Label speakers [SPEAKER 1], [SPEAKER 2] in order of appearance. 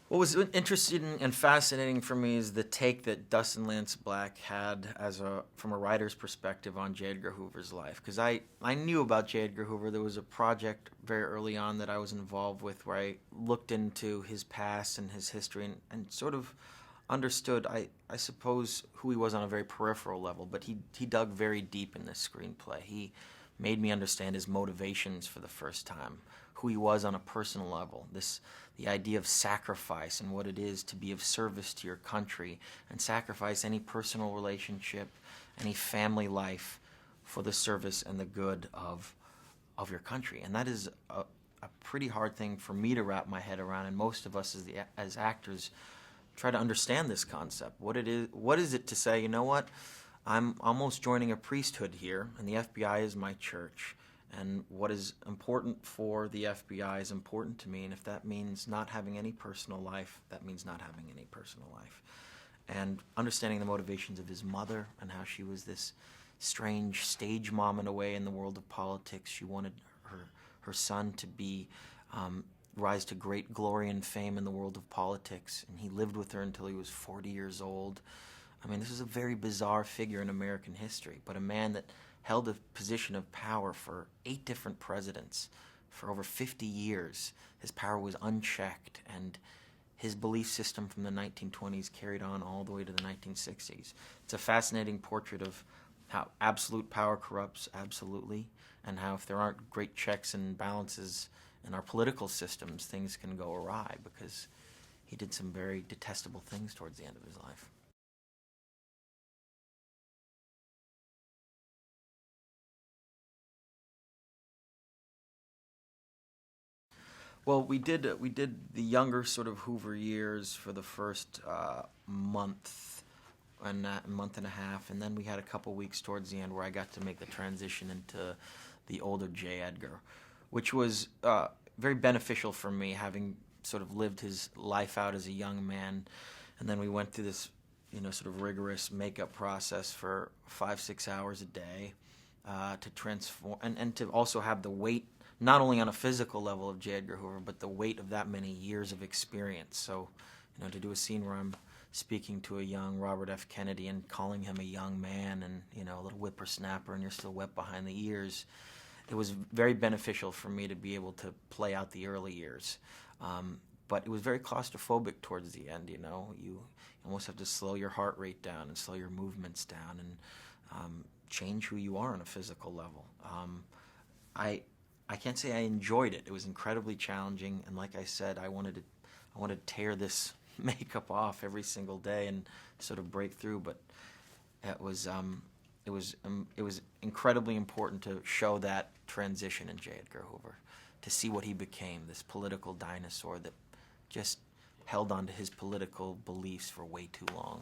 [SPEAKER 1] What was interesting and fascinating for me is the take that Dustin Lance Black had from a writer's perspective on J. Edgar Hoover's life. Because I knew about J. Edgar Hoover. There was a project very early on that I was involved with where I looked into his past and his history and sort of understood, I suppose, who he was on a very peripheral level. But he dug very deep in this screenplay. He made me understand his motivations for the first time, who he was on a personal level, the idea of sacrifice and what it is to be of service to your country and sacrifice any personal relationship, any family life for the service and the good of your country. And that is a pretty hard thing for me to wrap my head around, and most of us as actors try to understand this concept. What is it to say, you know what, I'm almost joining a priesthood here, and the FBI is my church. And what is important for the FBI is important to me, and if that means not having any personal life, that means not having any personal life. And understanding the motivations of his mother and how she was this strange stage mom in a way in the world of politics. She wanted her son to be rise to great glory and fame in the world of politics, and he lived with her until he was 40 years old. I mean, this is a very bizarre figure in American history, but a man that held a position of power for 8 different presidents for over 50 years. His power was unchecked, and his belief system from the 1920s carried on all the way to the 1960s. It's a fascinating portrait of how absolute power corrupts absolutely, and how if there aren't great checks and balances in our political systems, things can go awry, because he did some very detestable things towards the end of his life. Well, we did the younger sort of Hoover years for the first month and a month and a half, and then we had a couple weeks towards the end where I got to make the transition into the older J. Edgar, which was very beneficial for me, having sort of lived his life out as a young man, and then we went through this, sort of rigorous makeup process for 5-6 hours a day to transform and to also have the weight not only on a physical level of J. Edgar Hoover, but the weight of that many years of experience. So, to do a scene where I'm speaking to a young Robert F. Kennedy and calling him a young man and, a little whippersnapper, and you're still wet behind the ears, it was very beneficial for me to be able to play out the early years. But it was very claustrophobic towards the end, You almost have to slow your heart rate down and slow your movements down and change who you are on a physical level. I can't say I enjoyed it. It was incredibly challenging, and like I said, I wanted to tear this makeup off every single day and sort of break through. But it was incredibly important to show that transition in J. Edgar Hoover, to see what he became, this political dinosaur that just held on to his political beliefs for way too long.